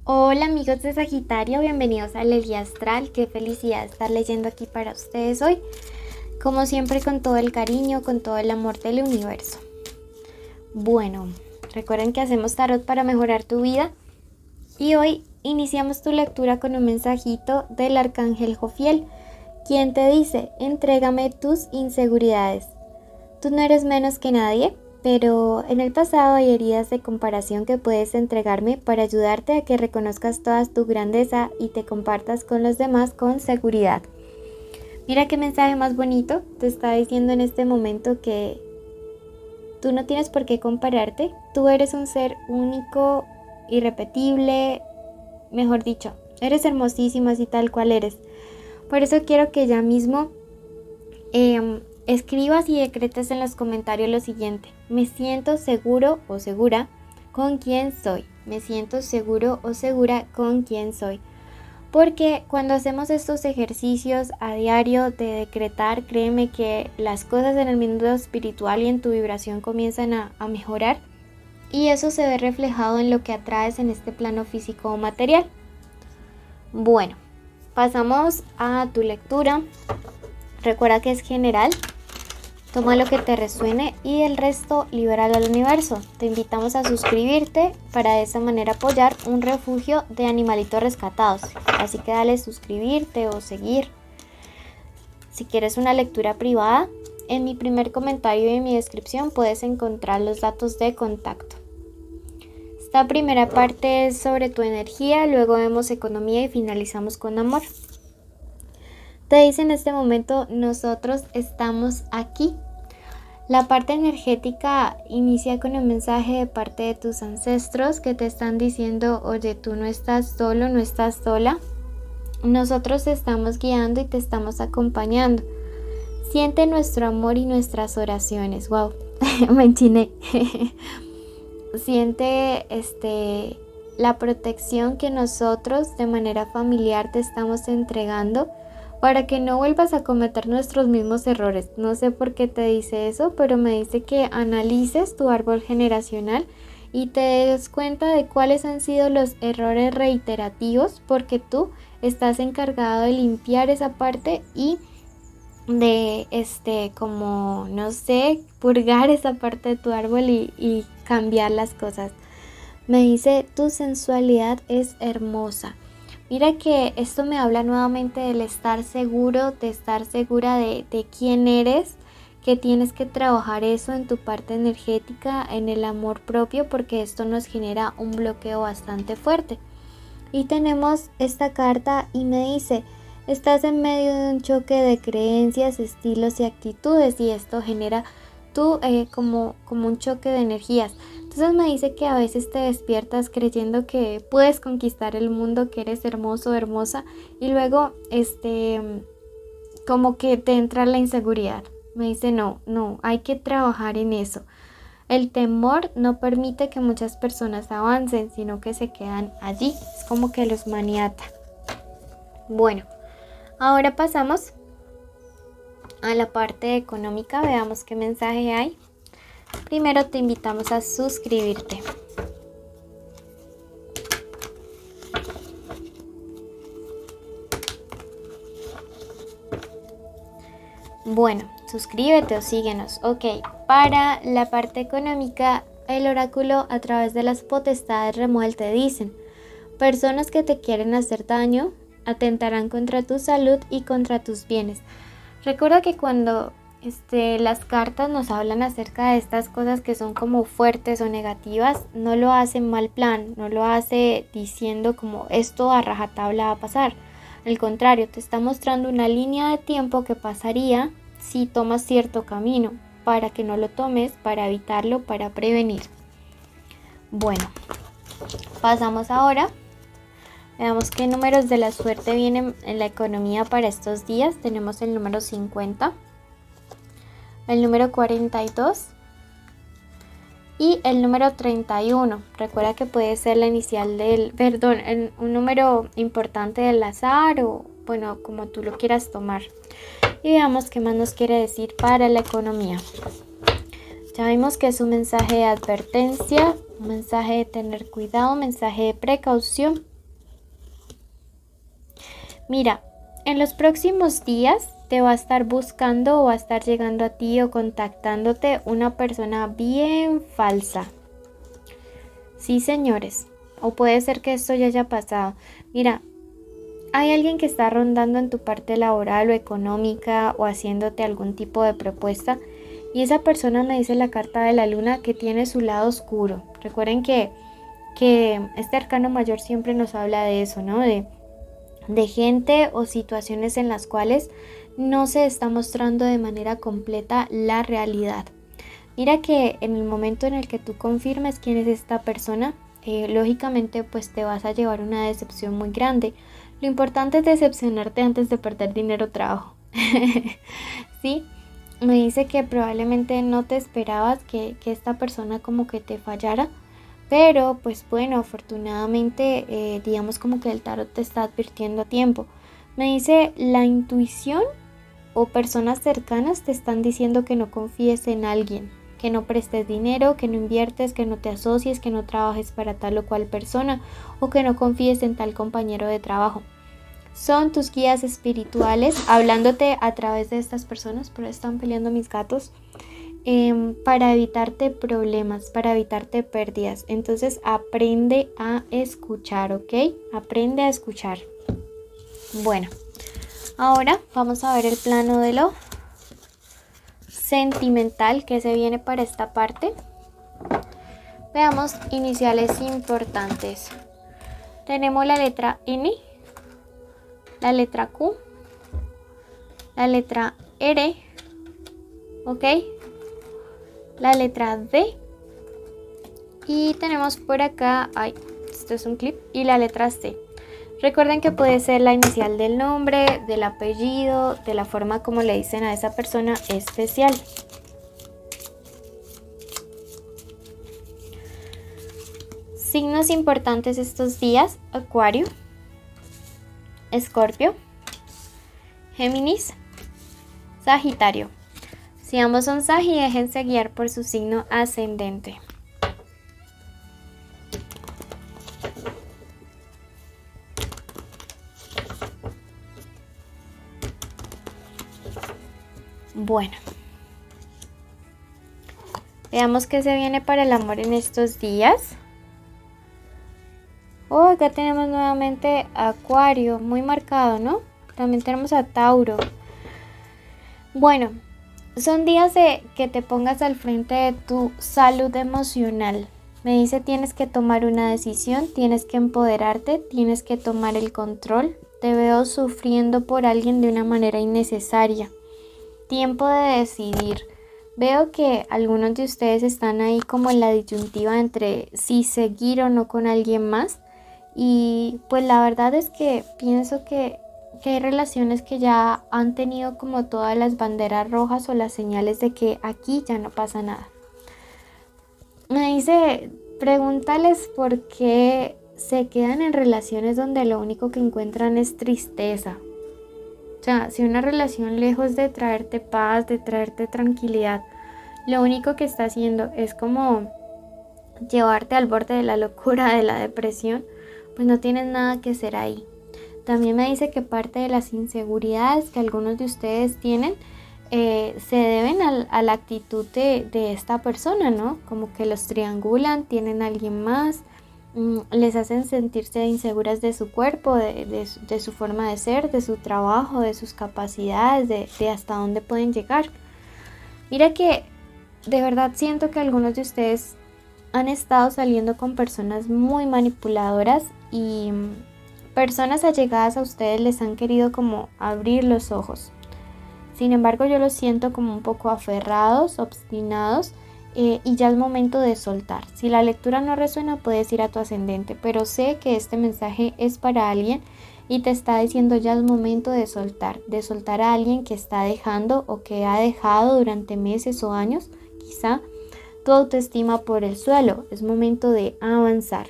Hola amigos de Sagitario, bienvenidos a la guía astral. Qué felicidad estar leyendo aquí para ustedes hoy. Como siempre, con todo el cariño, con todo el amor del universo. Bueno, recuerden que hacemos tarot para mejorar tu vida. Y hoy iniciamos tu lectura con un mensajito del Arcángel Jofiel, quien te dice: entrégame tus inseguridades. Tú no eres menos que nadie, pero en el pasado hay heridas de comparación que puedes entregarme para ayudarte a que reconozcas toda tu grandeza y te compartas con los demás con seguridad. Mira qué mensaje más bonito. Te está diciendo en este momento que tú no tienes por qué compararte. Tú eres un ser único, irrepetible, mejor dicho, eres hermosísima así tal cual eres. Por eso quiero que ya mismo escribas y decretes en los comentarios lo siguiente: me siento seguro o segura con quién soy. Me siento seguro o segura con quién soy. Porque cuando hacemos estos ejercicios a diario de decretar, créeme que las cosas en el mundo espiritual y en tu vibración comienzan a mejorar. Y eso se ve reflejado en lo que atraes en este plano físico o material. Bueno, pasamos a tu lectura. Recuerda que es general. Toma lo que te resuene y el resto libéralo al universo. Te invitamos a suscribirte para de esa manera apoyar un refugio de animalitos rescatados. Así que dale suscribirte o seguir. Si quieres una lectura privada, en mi primer comentario y en mi descripción puedes encontrar los datos de contacto. Esta primera parte es sobre tu energía, luego vemos economía y finalizamos con amor. Te dice en este momento: nosotros estamos aquí. La parte energética inicia con un mensaje de parte de tus ancestros que te están diciendo: oye, tú no estás solo, no estás sola. Nosotros te estamos guiando y te estamos acompañando. Siente nuestro amor y nuestras oraciones. Wow, me enchiné. Siente la protección que nosotros de manera familiar te estamos entregando, para que no vuelvas a cometer nuestros mismos errores. No sé por qué te dice eso, pero me dice que analices tu árbol generacional y te des cuenta de cuáles han sido los errores reiterativos, porque tú estás encargado de limpiar esa parte y de como no sé, purgar esa parte de tu árbol y cambiar las cosas. Me dice: tu sensualidad es hermosa. Mira que esto me habla nuevamente del estar seguro, de estar segura de quién eres, que tienes que trabajar eso en tu parte energética, en el amor propio, porque esto nos genera un bloqueo bastante fuerte. Y tenemos esta carta y me dice: estás en medio de un choque de creencias, estilos y actitudes, y esto genera como un choque de energías. Entonces me dice que a veces te despiertas creyendo que puedes conquistar el mundo, que eres hermoso, hermosa, y luego como que te entra la inseguridad. Me dice: no, hay que trabajar en eso. El temor no permite que muchas personas avancen, sino que se quedan allí. Es como que los maniata. Bueno, ahora pasamos a la parte económica. Veamos qué mensaje hay. Primero te invitamos a suscribirte. Bueno, suscríbete o síguenos. Ok, para la parte económica, el oráculo a través de las potestades Remuel te dicen: personas que te quieren hacer daño atentarán contra tu salud y contra tus bienes. Recuerda que cuando las cartas nos hablan acerca de estas cosas que son como fuertes o negativas, no lo hace en mal plan, no lo hace diciendo como esto a rajatabla va a pasar. Al contrario, te está mostrando una línea de tiempo que pasaría si tomas cierto camino, para que no lo tomes, para evitarlo, para prevenir. Bueno, pasamos ahora. Veamos qué números de la suerte vienen en la economía para estos días. Tenemos el número 50. El número 42 y el número 31. Recuerda que puede ser la inicial un número importante del azar, o bueno, como tú lo quieras tomar. Y veamos qué más nos quiere decir para la economía. Ya vimos que es un mensaje de advertencia, un mensaje de tener cuidado, un mensaje de precaución. Mira, en los próximos días te va a estar buscando o va a estar llegando a ti o contactándote una persona bien falsa. Sí, señores. O puede ser que esto ya haya pasado. Mira, hay alguien que está rondando en tu parte laboral o económica o haciéndote algún tipo de propuesta. Y esa persona me dice la carta de la luna que tiene su lado oscuro. Recuerden que este arcano mayor siempre nos habla de eso, ¿no? De gente o situaciones en las cuales no se está mostrando de manera completa la realidad. Mira que en el momento en el que tú confirmes quién es esta persona, lógicamente pues te vas a llevar una decepción muy grande. Lo importante es decepcionarte antes de perder dinero o trabajo. ¿Sí? Me dice que probablemente no te esperabas que esta persona como que te fallara. Pero pues bueno, afortunadamente digamos como que el tarot te está advirtiendo a tiempo. Me dice la intuición o personas cercanas te están diciendo que no confíes en alguien, que no prestes dinero, que no inviertes, que no te asocies, que no trabajes para tal o cual persona o que no confíes en tal compañero de trabajo. Son tus guías espirituales hablándote a través de estas personas, pero están peleando mis gatos. Para evitarte problemas, para evitarte pérdidas. Entonces aprende a escuchar, ¿ok? Aprende a escuchar. Bueno, ahora vamos a ver el plano de lo sentimental que se viene para esta parte. Veamos iniciales importantes. Tenemos la letra N, la letra Q, la letra R, ¿ok? La letra D y tenemos por acá, esto es un clip, y la letra C. Recuerden que puede ser la inicial del nombre, del apellido, de la forma como le dicen a esa persona especial. Signos importantes estos días: Acuario, Escorpio, Géminis, Sagitario. Si ambos son Sagi, déjense guiar por su signo ascendente. Bueno, veamos qué se viene para el amor en estos días. Acá tenemos nuevamente Acuario, muy marcado, ¿no? También tenemos a Tauro. Bueno, son días de que te pongas al frente de tu salud emocional. Me dice tienes que tomar una decisión, tienes que empoderarte, tienes que tomar el control. Te veo sufriendo por alguien de una manera innecesaria. Tiempo de decidir. Veo que algunos de ustedes están ahí como en la disyuntiva entre si seguir o no con alguien más. Y pues la verdad es que pienso que hay relaciones que ya han tenido como todas las banderas rojas o las señales de que aquí ya no pasa nada. Me dice, pregúntales por qué se quedan en relaciones donde lo único que encuentran es tristeza. O sea, si una relación lejos de traerte paz, de traerte tranquilidad, lo único que está haciendo es como llevarte al borde de la locura, de la depresión, pues no tienes nada que hacer ahí. También me dice que parte de las inseguridades que algunos de ustedes tienen se deben a la actitud de esta persona, ¿no? Como que los triangulan, tienen a alguien más, les hacen sentirse inseguras de su cuerpo, de su forma de ser, de su trabajo, de sus capacidades, de hasta dónde pueden llegar. Mira que de verdad siento que algunos de ustedes han estado saliendo con personas muy manipuladoras y personas allegadas a ustedes les han querido como abrir los ojos. Sin embargo, yo los siento como un poco aferrados, obstinados y ya es momento de soltar. Si la lectura no resuena, puedes ir a tu ascendente, pero sé que este mensaje es para alguien y te está diciendo ya es momento de soltar a alguien que está dejando o que ha dejado durante meses o años, quizá tu autoestima por el suelo. Es momento de avanzar.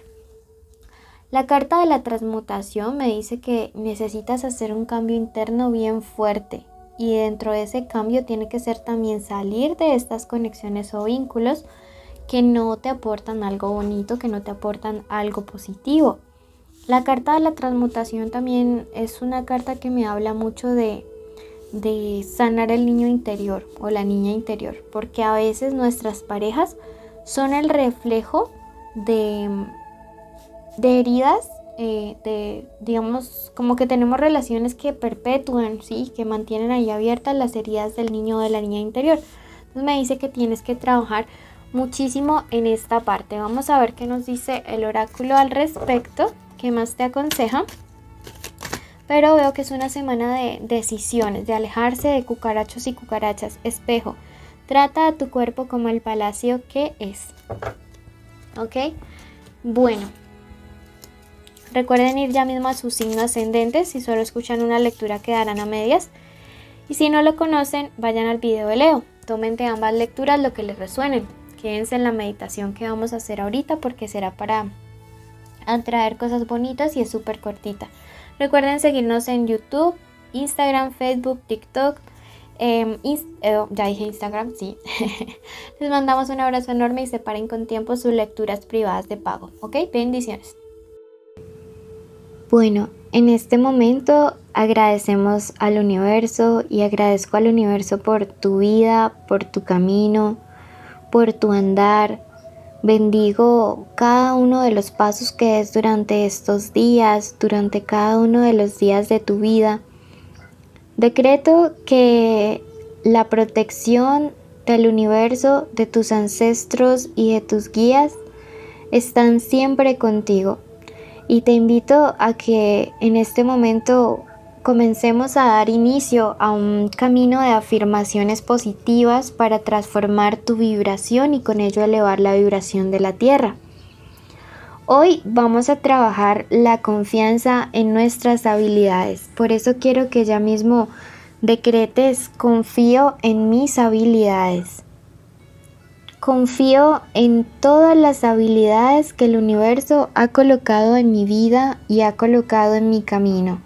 La carta de la transmutación me dice que necesitas hacer un cambio interno bien fuerte y dentro de ese cambio tiene que ser también salir de estas conexiones o vínculos que no te aportan algo bonito, que no te aportan algo positivo. La carta de la transmutación también es una carta que me habla mucho de sanar el niño interior o la niña interior, porque a veces nuestras parejas son el reflejo de heridas, digamos, como que tenemos relaciones que perpetúan, ¿sí? Que mantienen ahí abiertas las heridas del niño o de la niña interior. Entonces me dice que tienes que trabajar muchísimo en esta parte. Vamos a ver qué nos dice el oráculo al respecto, qué más te aconseja. Pero veo que es una semana de decisiones, de alejarse de cucarachos y cucarachas. Espejo, trata a tu cuerpo como el palacio que es. ¿Ok? Bueno. Recuerden ir ya mismo a su signo ascendente. Si solo escuchan una lectura quedarán a medias. Y si no lo conocen, vayan al video de Leo. Tomen de ambas lecturas lo que les resuenen. Quédense en la meditación que vamos a hacer ahorita porque será para atraer cosas bonitas y es súper cortita. Recuerden seguirnos en YouTube, Instagram, Facebook, TikTok. Ya dije Instagram, sí. Les mandamos un abrazo enorme y separen con tiempo sus lecturas privadas de pago. ¿Ok? Bendiciones. Bueno, en este momento agradecemos al universo y agradezco al universo por tu vida, por tu camino, por tu andar. Bendigo cada uno de los pasos que des durante estos días, durante cada uno de los días de tu vida. Decreto que la protección del universo, de tus ancestros y de tus guías están siempre contigo. Y te invito a que en este momento comencemos a dar inicio a un camino de afirmaciones positivas para transformar tu vibración y con ello elevar la vibración de la Tierra. Hoy vamos a trabajar la confianza en nuestras habilidades. Por eso quiero que ya mismo decretes: confío en mis habilidades. Confío en todas las habilidades que el universo ha colocado en mi vida y ha colocado en mi camino.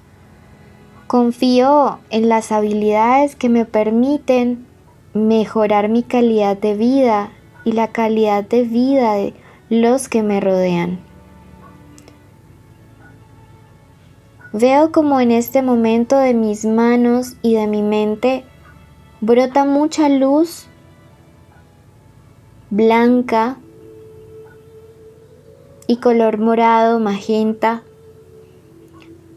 Confío en las habilidades que me permiten mejorar mi calidad de vida y la calidad de vida de los que me rodean. Veo como en este momento de mis manos y de mi mente brota mucha luz blanca y color morado, magenta,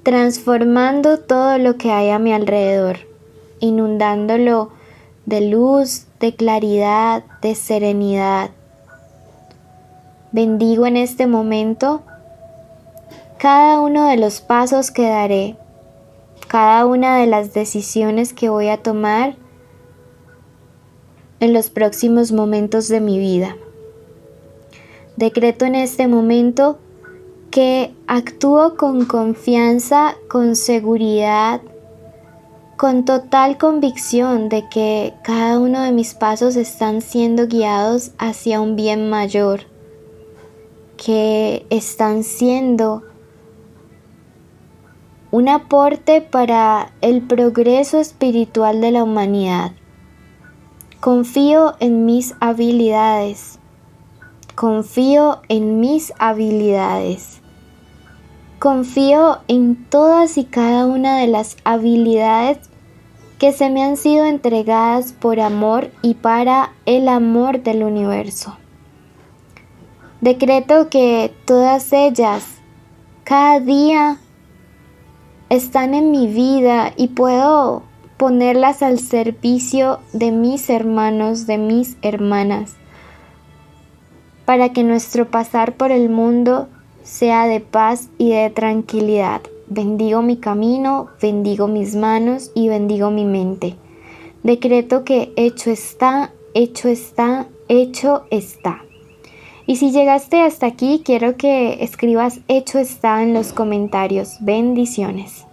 transformando todo lo que hay a mi alrededor, inundándolo de luz, de claridad, de serenidad. Bendigo en este momento cada uno de los pasos que daré, cada una de las decisiones que voy a tomar en los próximos momentos de mi vida. Decreto en este momento que actúo con confianza, con seguridad, con total convicción de que cada uno de mis pasos están siendo guiados hacia un bien mayor, que están siendo un aporte para el progreso espiritual de la humanidad. Confío en mis habilidades. Confío en mis habilidades. Confío en todas y cada una de las habilidades que se me han sido entregadas por amor y para el amor del universo. Decreto que todas ellas, cada día, están en mi vida y puedo ponerlas al servicio de mis hermanos, de mis hermanas, para que nuestro pasar por el mundo sea de paz y de tranquilidad. Bendigo mi camino, bendigo mis manos y bendigo mi mente. Decreto que hecho está, hecho está, hecho está. Y si llegaste hasta aquí, quiero que escribas hecho está en los comentarios. Bendiciones.